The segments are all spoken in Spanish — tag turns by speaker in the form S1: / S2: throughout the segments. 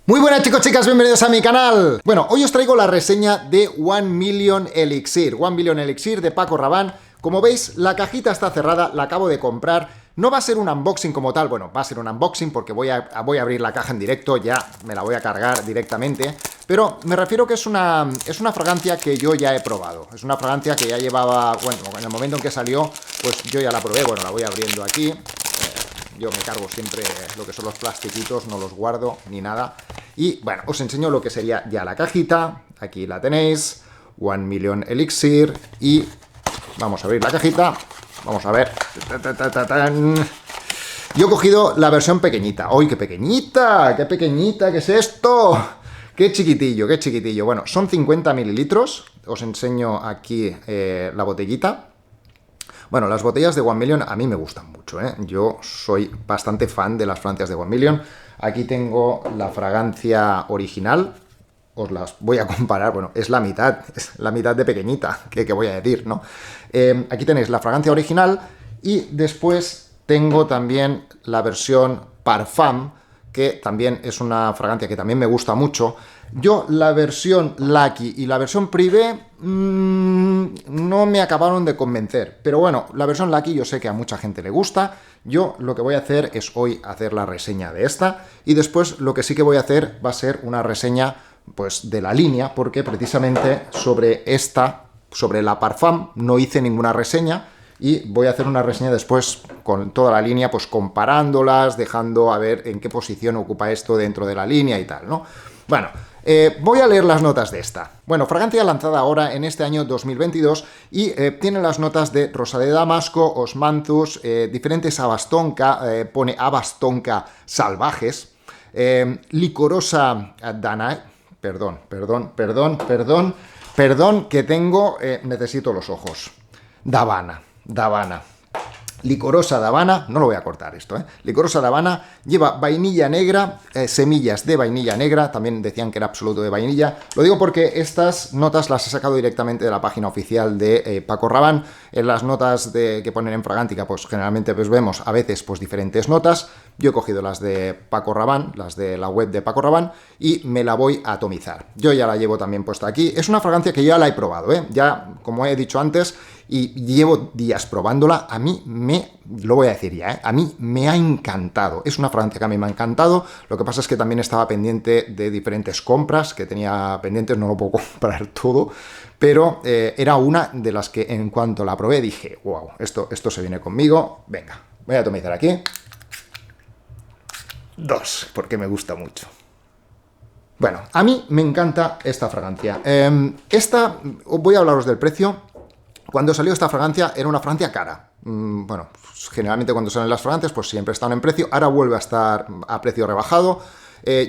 S1: Muy buenas chicos, chicas, bienvenidos a mi canal. Bueno, hoy os traigo la reseña de 1 Million Elixir. 1 Million Elixir de Paco Rabanne. Como veis, la cajita está cerrada, la acabo de comprar. No va a ser un unboxing como tal, bueno, va a ser un unboxing porque voy a abrir la caja en directo, ya me la voy a cargar directamente. Pero me refiero que es una fragancia que yo ya he probado. Es una fragancia que ya llevaba, bueno, en el momento en que salió, pues yo ya la probé. Bueno, la voy abriendo aquí. Yo me cargo siempre lo que son los plastiquitos, no los guardo ni nada. Y bueno, os enseño lo que sería ya la cajita. Aquí la tenéis, 1 Million Elixir. Y vamos a abrir la cajita. Vamos a ver. Yo he cogido la versión pequeñita. ¡Uy, qué pequeñita! ¡Qué pequeñita! ¿Qué es esto? ¡Qué chiquitillo, qué chiquitillo! Bueno, son 50 mililitros. Os enseño aquí la botellita. Bueno, las botellas de 1 Million a mí me gustan mucho, ¿eh? Yo soy bastante fan de las fragancias de 1 Million. Aquí tengo la fragancia original. Os las voy a comparar. Bueno, es la mitad de pequeñita, que voy a decir, ¿no? Aquí tenéis la fragancia original y después tengo también la versión Parfum, que también es una fragancia que también me gusta mucho. Yo la versión Lucky y la versión Privé no me acabaron de convencer. Pero bueno, la versión Lucky yo sé que a mucha gente le gusta. Yo lo que voy a hacer es hoy hacer la reseña de esta. Y después lo que sí que voy a hacer va a ser una reseña pues de la línea. Porque precisamente sobre esta, sobre la Parfum, no hice ninguna reseña. Y voy a hacer una reseña después con toda la línea, pues comparándolas, dejando a ver en qué posición ocupa esto dentro de la línea y tal, ¿no? Bueno, voy a leer las notas de esta. Bueno, fragancia lanzada ahora en este año 2022 y tiene las notas de rosa de damasco, osmanthus, diferentes abastonca, pone abastonca salvajes, licorosa danae, perdón, que tengo, necesito los ojos, Davana. Licorosa de Habana, no lo voy a cortar esto, Licorosa de Habana, lleva vainilla negra, semillas de vainilla negra, también decían que era absoluto de vainilla. Lo digo porque estas notas las he sacado directamente de la página oficial de Paco Rabanne. En las notas que ponen en Fragántica, pues generalmente pues vemos a veces pues diferentes notas. Yo he cogido las de Paco Rabanne, las de la web de Paco Rabanne, y me la voy a atomizar. Yo ya la llevo también puesta aquí. Es una fragancia que ya la he probado, ya, como he dicho antes, y llevo días probándola. A mí lo voy a decir ya, a mí me ha encantado. Es una fragancia que a mí me ha encantado. Lo que pasa es que también estaba pendiente de diferentes compras que tenía pendientes, no lo puedo comprar todo, pero era una de las que en cuanto la probé dije, wow, esto se viene conmigo. Venga, voy a atomizar aquí. 2, porque me gusta mucho. Bueno, a mí me encanta esta fragancia. Voy a hablaros del precio. Cuando salió esta fragancia era una fragancia cara. Bueno, generalmente cuando salen las fragancias pues siempre están en precio. Ahora vuelve a estar a precio rebajado.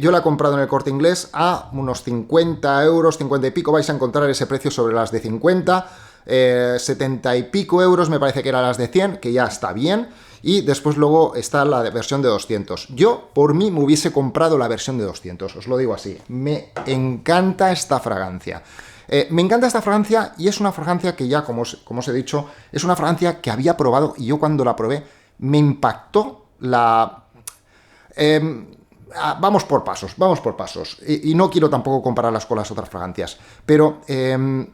S1: Yo la he comprado en el Corte Inglés a unos 50 euros, 50 y pico. Vais a encontrar ese precio sobre las de 50. 70 y pico euros me parece que eran las de 100, que ya está bien. Y después luego está la versión de 200. Yo, por mí, me hubiese comprado la versión de 200. Os lo digo así. Me encanta esta fragancia. Me encanta esta fragancia y es una fragancia que ya, como os he dicho, es una fragancia que había probado y yo cuando la probé me impactó vamos por pasos. Y no quiero tampoco compararlas con las otras fragancias. Pero 1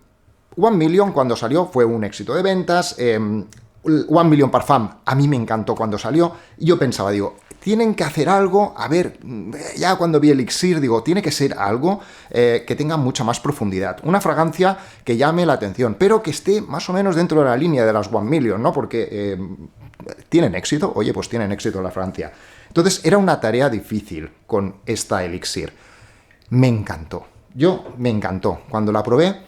S1: Million cuando salió fue un éxito de ventas. 1 Million Parfum a mí me encantó cuando salió. Y yo pensaba, digo, tienen que hacer algo, a ver, ya cuando vi Elixir, digo, tiene que ser algo que tenga mucha más profundidad. Una fragancia que llame la atención, pero que esté más o menos dentro de la línea de las 1 Million, ¿no? Porque tienen éxito, oye, pues tienen éxito la fragancia. Entonces era una tarea difícil con esta Elixir. Me encantó, me encantó. Cuando la probé,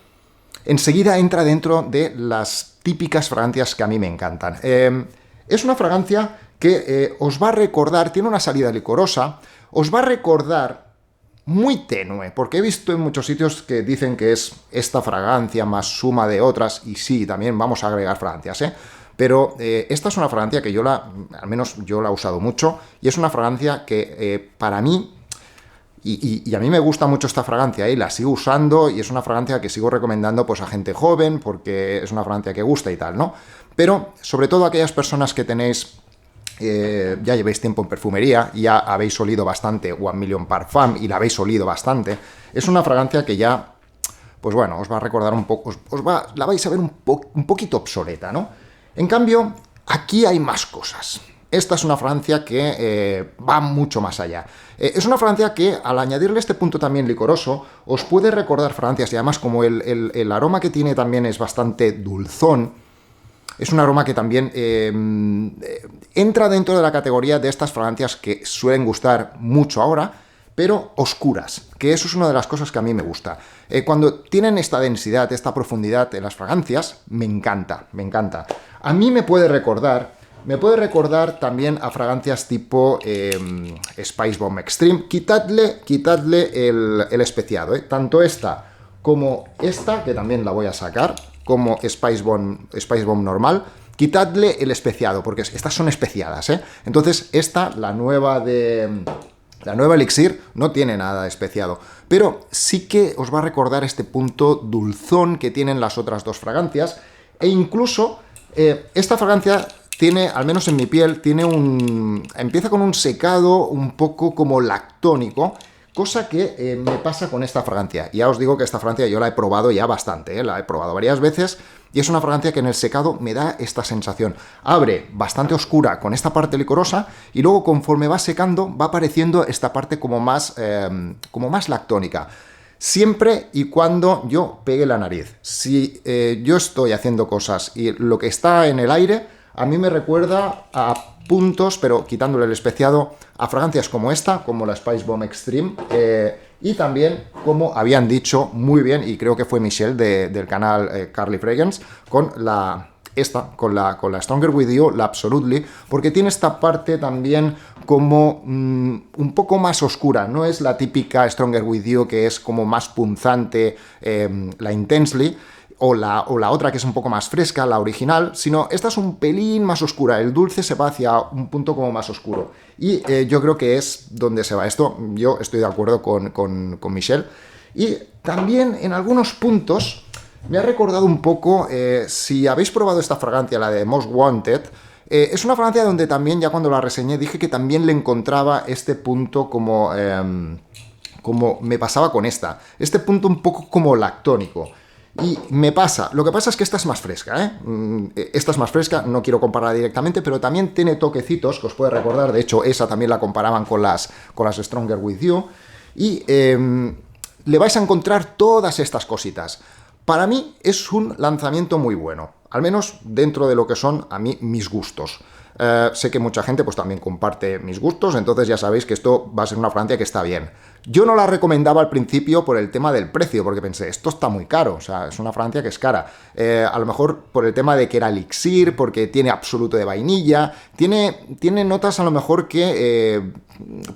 S1: enseguida entra dentro de las típicas fragancias que a mí me encantan. Es una fragancia que os va a recordar, tiene una salida licorosa, os va a recordar muy tenue, porque he visto en muchos sitios que dicen que es esta fragancia más suma de otras, y sí, también vamos a agregar fragancias, pero esta es una fragancia que al menos yo la he usado mucho, y es una fragancia que para mí, y a mí me gusta mucho esta fragancia, y la sigo usando, y es una fragancia que sigo recomendando pues a gente joven, porque es una fragancia que gusta y tal, ¿no? Pero sobre todo a aquellas personas que tenéis ya llevéis tiempo en perfumería, ya habéis olido bastante One Million Parfum y la habéis olido bastante, es una fragancia que ya, pues bueno, os va a recordar un poco, la vais a ver un poquito obsoleta, ¿no? En cambio, aquí hay más cosas. Esta es una fragancia que va mucho más allá. Es una fragancia que, al añadirle este punto también licoroso, os puede recordar fragancias, y además como el aroma que tiene también es bastante dulzón, es un aroma que también entra dentro de la categoría de estas fragancias que suelen gustar mucho ahora, pero oscuras, que eso es una de las cosas que a mí me gusta. Cuando tienen esta densidad, esta profundidad en las fragancias, me encanta, me encanta. A mí me puede recordar también a fragancias tipo Spice Bomb Extreme. Quitadle el especiado, tanto esta como esta, que también la voy a sacar, como Spice Bomb normal. Quitadle el especiado, porque estas son especiadas, Entonces esta, la nueva Elixir, no tiene nada especiado, pero sí que os va a recordar este punto dulzón que tienen las otras dos fragancias, e incluso esta fragancia tiene, al menos en mi piel, empieza con un secado un poco como lactónico, cosa que me pasa con esta fragancia. Ya os digo que esta fragancia yo la he probado ya bastante, la he probado varias veces, y es una fragancia que en el secado me da esta sensación. Abre bastante oscura con esta parte licorosa, y luego conforme va secando va apareciendo esta parte como más lactónica. Siempre y cuando yo pegue la nariz. Si yo estoy haciendo cosas y lo que está en el aire, a mí me recuerda a puntos, pero quitándole el especiado, a fragancias como esta, como la Spice Bomb Extreme, y también, como habían dicho muy bien, y creo que fue Michelle del canal Carly Fragrance, con la Stronger With You, la Absolutely, porque tiene esta parte también como un poco más oscura. No es la típica Stronger With You que es como más punzante, la Intensely, o la otra que es un poco más fresca, la original, sino esta es un pelín más oscura, el dulce se va hacia un punto como más oscuro, y yo creo que es donde se va esto. Yo estoy de acuerdo con Michelle, y también en algunos puntos me ha recordado un poco, si habéis probado esta fragancia, la de Most Wanted, es una fragancia donde también, ya cuando la reseñé, dije que también le encontraba este punto como me pasaba con este punto un poco como lactónico. Y me pasa, lo que pasa es que esta es más fresca, Esta es más fresca, no quiero compararla directamente, pero también tiene toquecitos que os puede recordar. De hecho, esa también la comparaban con las Stronger With You, y le vais a encontrar todas estas cositas. Para mí es un lanzamiento muy bueno, al menos dentro de lo que son a mí mis gustos. Sé que mucha gente pues también comparte mis gustos, entonces ya sabéis que esto va a ser una fragancia que está bien. Yo no la recomendaba al principio por el tema del precio, porque pensé, esto está muy caro, o sea, es una fragancia que es cara. A lo mejor por el tema de que era elixir, porque tiene absoluto de vainilla, tiene notas a lo mejor que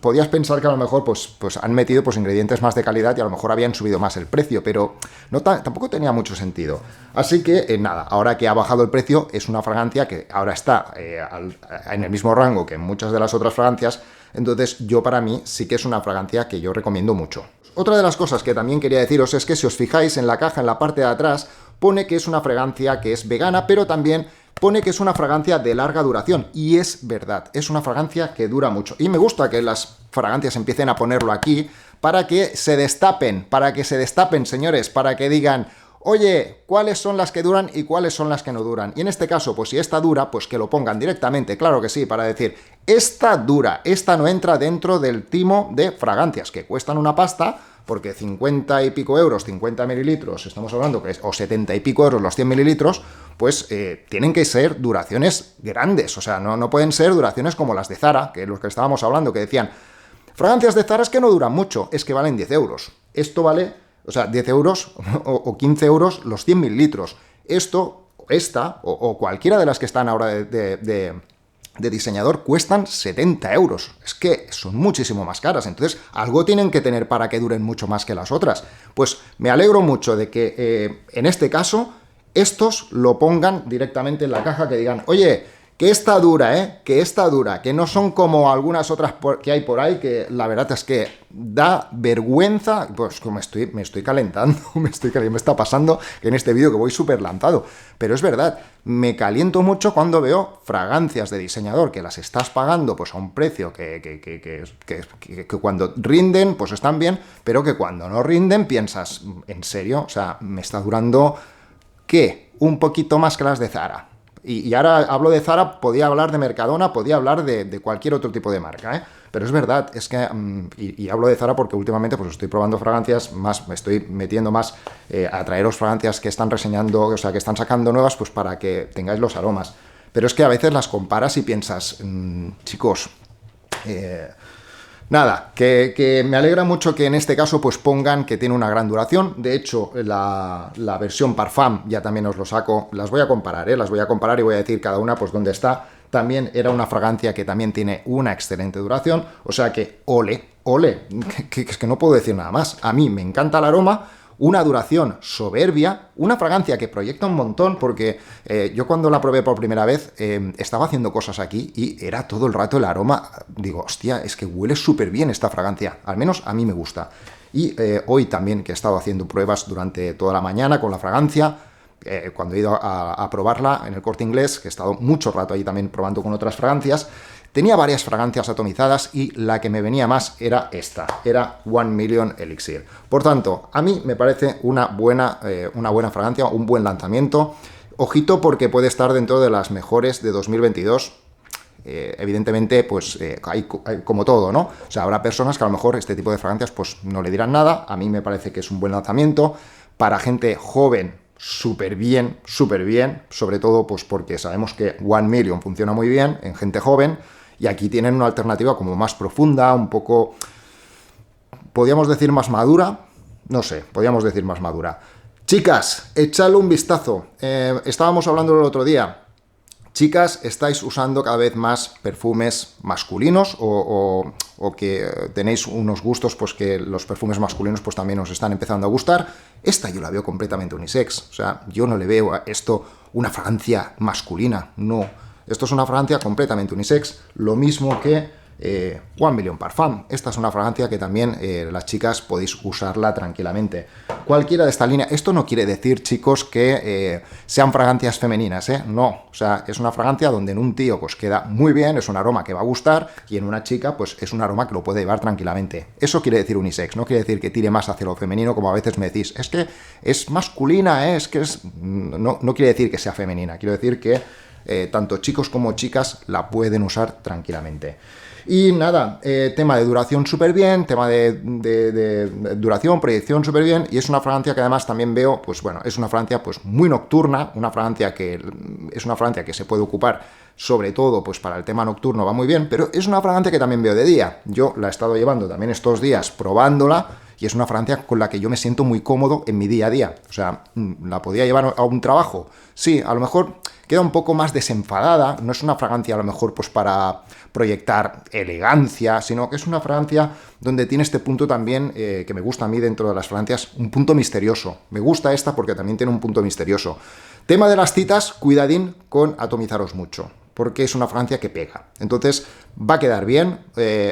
S1: podías pensar que a lo mejor pues han metido pues ingredientes más de calidad y a lo mejor habían subido más el precio, pero tampoco tenía mucho sentido. Así que nada, ahora que ha bajado el precio, es una fragancia que ahora está en el mismo rango que muchas de las otras fragancias. Entonces yo, para mí, sí que es una fragancia que yo recomiendo mucho. Otra de las cosas que también quería deciros es que si os fijáis en la caja, en la parte de atrás, pone que es una fragancia que es vegana, pero también pone que es una fragancia de larga duración, y es verdad, es una fragancia que dura mucho. Y me gusta que las fragancias empiecen a ponerlo aquí para que se destapen, señores, para que digan, oye, ¿cuáles son las que duran y cuáles son las que no duran? Y en este caso, pues si esta dura, pues que lo pongan directamente, claro que sí, para decir, esta dura, esta no entra dentro del timo de fragancias, que cuestan una pasta, porque 50 y pico euros, 50 mililitros, estamos hablando que o 70 y pico euros los 100 mililitros, pues tienen que ser duraciones grandes, o sea, no pueden ser duraciones como las de Zara, que es lo que estábamos hablando, que decían, fragancias de Zara es que no duran mucho, es que valen 10 euros. Esto vale, o sea, 10 euros o 15 euros los 100 mililitros. Esta o cualquiera de las que están ahora de diseñador cuestan 70 euros. Es que son muchísimo más caras. Entonces, algo tienen que tener para que duren mucho más que las otras. Pues me alegro mucho de que en este caso estos lo pongan directamente en la caja, que digan, oye, Que está dura, ¿eh? Que está dura, que no son como algunas otras que hay por ahí, que la verdad es que da vergüenza. Pues me estoy calentando, me está pasando en este vídeo que voy súper lanzado. Pero es verdad, me caliento mucho cuando veo fragancias de diseñador que las estás pagando pues a un precio que cuando rinden pues están bien, pero que cuando no rinden piensas, ¿en serio? O sea, me está durando, ¿qué? Un poquito más que las de Zara. Y ahora hablo de Zara, podía hablar de Mercadona, podía hablar de cualquier otro tipo de marca, ¿eh? Pero es verdad, es que, y hablo de Zara porque últimamente pues estoy probando fragancias más, me estoy metiendo más a traeros fragancias que están reseñando, o sea, que están sacando nuevas, pues para que tengáis los aromas. Pero es que a veces las comparas y piensas, chicos, nada, que me alegra mucho que en este caso pues pongan que tiene una gran duración. De hecho, la versión Parfum ya también os lo saco. Las voy a comparar, las voy a comparar y voy a decir cada una pues dónde está. También era una fragancia que también tiene una excelente duración. O sea que, ole, es que no puedo decir nada más. A mí me encanta el aroma. Una duración soberbia, una fragancia que proyecta un montón, porque yo cuando la probé por primera vez estaba haciendo cosas aquí y era todo el rato el aroma, digo, hostia, es que huele súper bien esta fragancia, al menos a mí me gusta. Y hoy también, que he estado haciendo pruebas durante toda la mañana con la fragancia, cuando he ido a probarla en el Corte Inglés, que he estado mucho rato ahí también probando con otras fragancias, tenía varias fragancias atomizadas y la que me venía más era esta, era 1 Million Elixir. Por tanto, a mí me parece una buena fragancia, un buen lanzamiento. Ojito porque puede estar dentro de las mejores de 2022. Evidentemente, pues hay como todo, ¿no? O sea, habrá personas que a lo mejor este tipo de fragancias pues no le dirán nada. A mí me parece que es un buen lanzamiento. Para gente joven, súper bien, sobre todo pues porque sabemos que 1 Million funciona muy bien en gente joven. Y aquí tienen una alternativa como más profunda, un poco, podríamos decir más madura, no sé, podríamos decir más madura. Chicas, echadle un vistazo. Estábamos hablando el otro día. Chicas, estáis usando cada vez más perfumes masculinos o que tenéis unos gustos, pues que los perfumes masculinos pues también os están empezando a gustar. Esta yo la veo completamente unisex. O sea, yo no le veo a esto una fragancia masculina, no. Esto es una fragancia completamente unisex, lo mismo que 1 Million Parfum. Esta es una fragancia que también las chicas podéis usarla tranquilamente. Cualquiera de esta línea. Esto no quiere decir, chicos, que sean fragancias femeninas, ¿eh? No. O sea, es una fragancia donde en un tío pues queda muy bien, es un aroma que va a gustar, y en una chica pues es un aroma que lo puede llevar tranquilamente. Eso quiere decir unisex, no quiere decir que tire más hacia lo femenino, como a veces me decís. Es que es masculina, es que es... No quiere decir que sea femenina, quiero decir que tanto chicos como chicas la pueden usar tranquilamente. Y nada, tema de duración súper bien, tema de duración, proyección súper bien, y es una fragancia que además también veo, pues bueno, es una fragancia pues muy nocturna, una fragancia que se puede ocupar sobre todo pues para el tema nocturno, va muy bien, pero es una fragancia que también veo de día. Yo la he estado llevando también estos días probándola, y es una fragancia con la que yo me siento muy cómodo en mi día a día. O sea, ¿la podía llevar a un trabajo? Sí, a lo mejor queda un poco más desenfadada, no es una fragancia a lo mejor pues para proyectar elegancia, sino que es una fragancia donde tiene este punto también que me gusta a mí dentro de las fragancias, un punto misterioso. Me gusta esta porque también tiene un punto misterioso. Tema de las citas, cuidadín con atomizaros mucho, porque es una fragancia que pega. Entonces, va a quedar bien,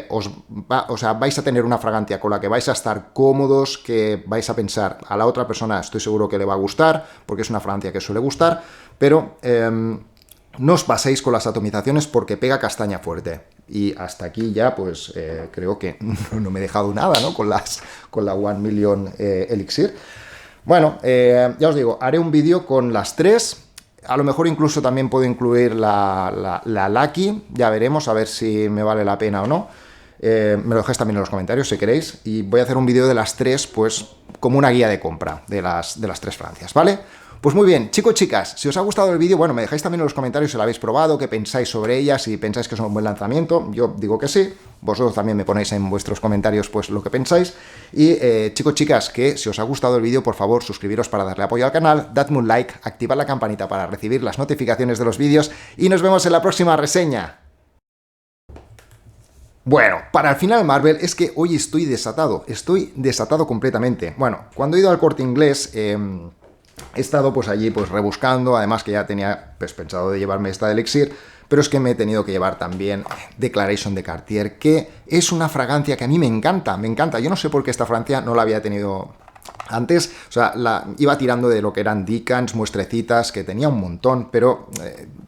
S1: o sea, vais a tener una fragancia con la que vais a estar cómodos, que vais a pensar, a la otra persona estoy seguro que le va a gustar, porque es una fragancia que suele gustar, pero no os paséis con las atomizaciones porque pega castaña fuerte. Y hasta aquí ya, pues, creo que no me he dejado nada, ¿no? Con la 1 Million Elixir. Bueno, ya os digo, haré un vídeo con las tres. A lo mejor incluso también puedo incluir la Lucky, ya veremos, a ver si me vale la pena o no. Me lo dejáis también en los comentarios si queréis. Y voy a hacer un vídeo de las tres, pues como una guía de compra de las tres fragancias, ¿vale? Pues muy bien, chicos, chicas, si os ha gustado el vídeo, bueno, me dejáis también en los comentarios si lo habéis probado, qué pensáis sobre ellas, si pensáis que es un buen lanzamiento. Yo digo que sí, vosotros también me ponéis en vuestros comentarios pues lo que pensáis. Y chicos, chicas, que si os ha gustado el vídeo, por favor, suscribiros para darle apoyo al canal, dadme un like, activad la campanita para recibir las notificaciones de los vídeos y nos vemos en la próxima reseña. Bueno, para el final Marvel es que hoy estoy desatado completamente. Bueno, cuando he ido al Corte Inglés... he estado pues allí pues rebuscando, además que ya tenía pues pensado de llevarme esta de Elixir, pero es que me he tenido que llevar también Declaration de Cartier, que es una fragancia que a mí me encanta, me encanta. Yo no sé por qué esta fragancia no la había tenido antes, o sea, iba tirando de lo que eran Dicans, muestrecitas, que tenía un montón, pero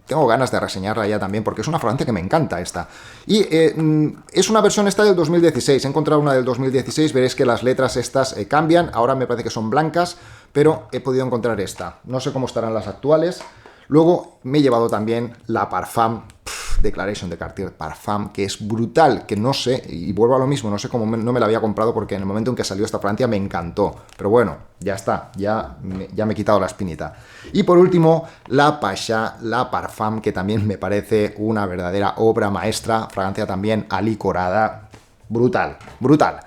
S1: tengo ganas de reseñarla ya también, porque es una fragancia que me encanta esta. Y es una versión esta del 2016, he encontrado una del 2016, veréis que las letras estas cambian, ahora me parece que son blancas, pero he podido encontrar esta. No sé cómo estarán las actuales. Luego me he llevado también la Parfum Declaration de Cartier Parfum, que es brutal, que no sé, y vuelvo a lo mismo, no sé cómo no me la había comprado porque en el momento en que salió esta fragancia me encantó, pero bueno, ya está, ya me he quitado la espinita. Y por último, la Pacha, la Parfum, que también me parece una verdadera obra maestra, fragancia también alicorada, brutal, brutal.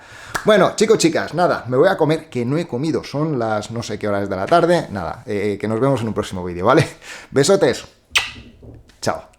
S1: Bueno, chicos, chicas, nada, me voy a comer, que no he comido, son las no sé qué horas de la tarde, nada, que nos vemos en un próximo vídeo, ¿vale? Besotes, chao.